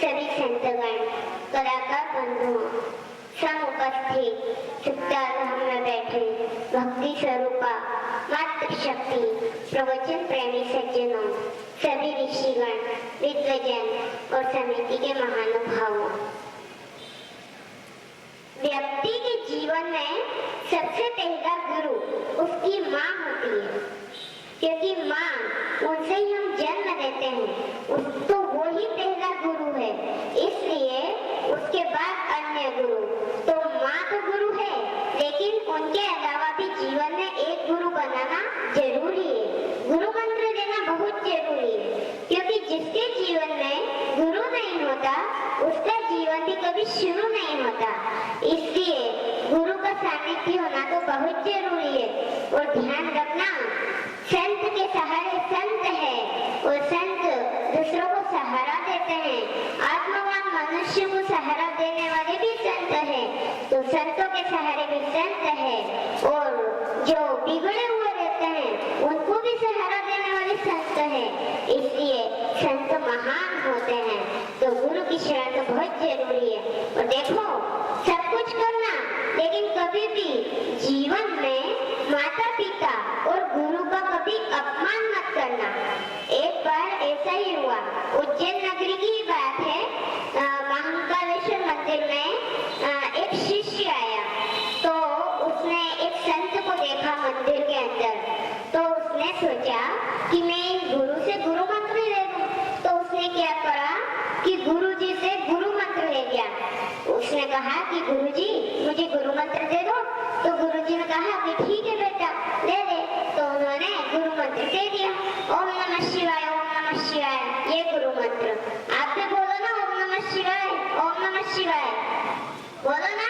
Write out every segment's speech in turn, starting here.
सभी संतगण, कलाकार बंधुओं, समुपस्थित सुप्ताधाम में बैठे भक्ति स्वरूपा मातृशक्ति प्रवचन प्रेमी सज्जनों, सभी ऋषिगण, विद्वजन और समिति के महानुभावों। व्यक्ति के जीवन में सबसे पहला गुरु उसकी माँ होती है, क्योंकि माँ उनसे ही हम जन्म देते हैं, तो वो ही पहला गुरु है। इसलिए उसके बाद अन्य गुरु। तो माँ तो गुरु है, लेकिन उनके अलावा भी जीवन में एक गुरु बनाना जरूरी है। गुरु मंत्र देना बहुत जरूरी है, क्योंकि जिसके जीवन में गुरु नहीं होता उसका जीवन भी कभी शुरू नहीं होता। इसलिए गुरु का सानिध्य होना तो बहुत जरूरी है। और ध्यान रखना, संत के सहारे संत है और संत दूसरों को सहारा देते हैं। आत्मवान मनुष्य को सहारा देने वाले भी संत हैं, तो संतों के सहारे भी संत है। और जो बिगड़े हुए रहते हैं उनको भी सहारा देने वाले संत हैं। इसलिए संत महान होते हैं। तो गुरु की शरण तो बहुत जरूरी है। और देखो, सब कुछ करना, लेकिन कभी भी जीवन में माता पिता और गुरु का कभी अपमान मत करना। एक बार ऐसा ही हुआ, उज्जैन नगरी की बात है। महाकालेश्वर मंदिर में एक शिष्य आया, तो उसने एक संत को देखा मंदिर के अंदर। तो उसने सोचा कि मैं गुरु से गुरु मंत्र ले लूं। तो उसने क्या करा कि गुरु जी से गुरु मंत्र ले लिया। उसने कहा कि गुरु जी मुझे गुरु मंत्र दे दो। तो गुरु जी ने कहा कि ठीक है बेटा, ले ले। तो उन्होंने गुरु मंत्र दे दिया, ओम नमः शिवाय, ओम नमः शिवाय, ये गुरु मंत्र। आप भी बोलो ना, ओम नमः शिवाय, ओम नमः शिवाय, बोलो ना,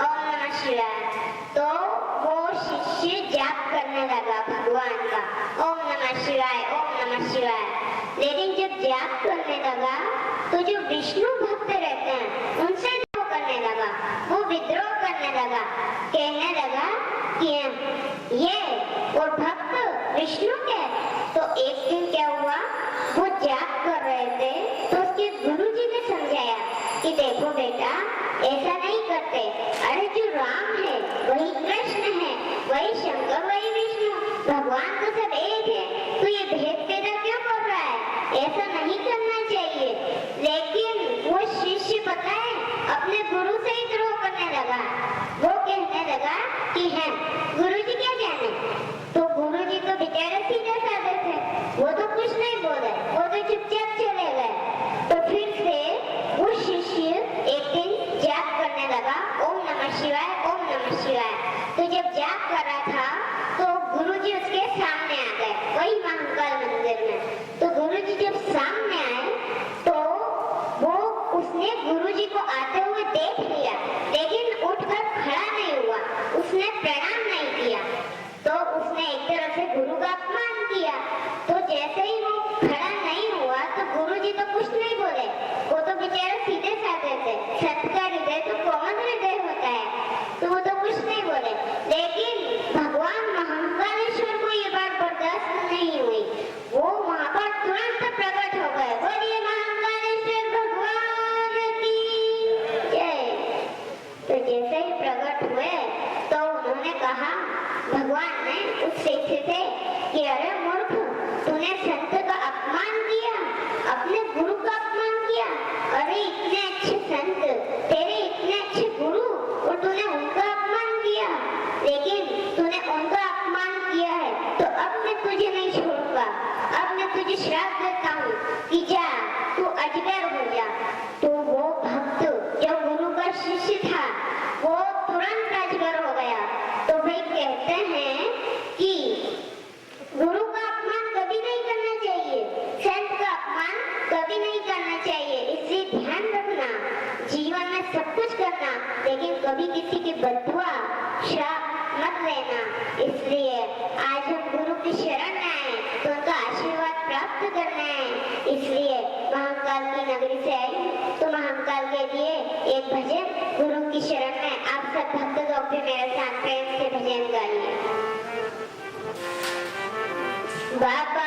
ओम नमः शिवाय। तो वो शिष्य जाप करने लगा भगवान का, ओम नमः शिवाय, ओम नमः शिवाय। लेकिन जब जाप करने लगा तो जो विष्णु भक्त रहते हैं उनसे वो करने लगा, वो विद्रोह करने लगा, कहने लगा कि ये और भक्त विष्णु के। तो एक दिन क्या हुआ, वो जाप कर रहे थे, तो उसके गुरुजी ने समझाया कि देखो बेटा, ऐसा नहीं करते। अरे जो राम है वही कृष्ण है, वही शंकर, वही विष्णु, भगवान तो सब एक है, तो ये भेद पैदा क्यों कर रहा है? ऐसा नहीं करना चाहिए। लेकिन वो शिष्य पता है अपने गुरु से ही द्रोह करने लगा। वो कहने लगा कि है गुरुजी क्या जाने। तो गुरुजी तो बेचारे सीधे साधे थे, वो तो कुछ नहीं बोले, वो तो चुपचाप चले गए। तो फिर से वो शिष्य एक दिन जाप करने लगा, ओम नमः शिवाय, ओम नमः शिवाय। तो जब जाप कर रहा था तो गुरुजी उसके सामने आ गए, वही महाकाल मंदिर में। तो गुरुजी जब सामने आए तो वो उसने गुरुजी को आते हुए देख लिया, लेकिन उठकर खड़ा नहीं हुआ, उसने प्रणाम नहीं किया। तो उसने एक तरह से गुरु का अपमान किया। तो जैसे ही वो खड़ा नहीं हुआ तो गुरुजी तो कुछ नहीं बोले, वो तो बेचारे सीधे साधे थे। संत का हृदय तो कोमल हृदय होता है, तो वो तो कुछ नहीं बोले। लेकिन भगवान महाकालेश्वर को ये बात बर्दाश्त नहीं हुई, वो वहां पर तुरंत प्रकट हो गए। बोलिए महाकालेश्वर भगवान की जय। तो जैसे ही प्रकट हुए तो उन्होंने कहा, भगवान ने उस शिष्य से कि अरे मूर्ख, तूने संत का अपमान किया, अपने गुरु का अपमान किया। अरे इतने अच्छे संत, तेरे इतने अच्छे गुरु, और तूने उनका अपमान किया। लेकिन तूने उनका अपमान किया है, तो अब मैं तुझे नहीं छोड़ूंगा। अब मैं तुझे श्राप देता हूँ कि जा, तू अजगर हो जा। तो वो भक्त जो गुरु का शिष्य था, वो तुरंत कहते हैं कि गुरु का अपमान कभी नहीं करना चाहिए, संत का अपमान कभी नहीं करना चाहिए। इसलिए ध्यान रखना, जीवन में सब कुछ करना, लेकिन कभी किसी की बददुआ श्राप मत लेना। इसलिए आज हम गुरु की शरण में आए तो उनका आशीर्वाद प्राप्त करना है। इसलिए महाकाल की नगरी से आई तो महाकाल के लिए एक भजन गुरु की शरण में आप सब भक्त लोग भी मेरे साथ प्रेम से भजन गाइए। बाबा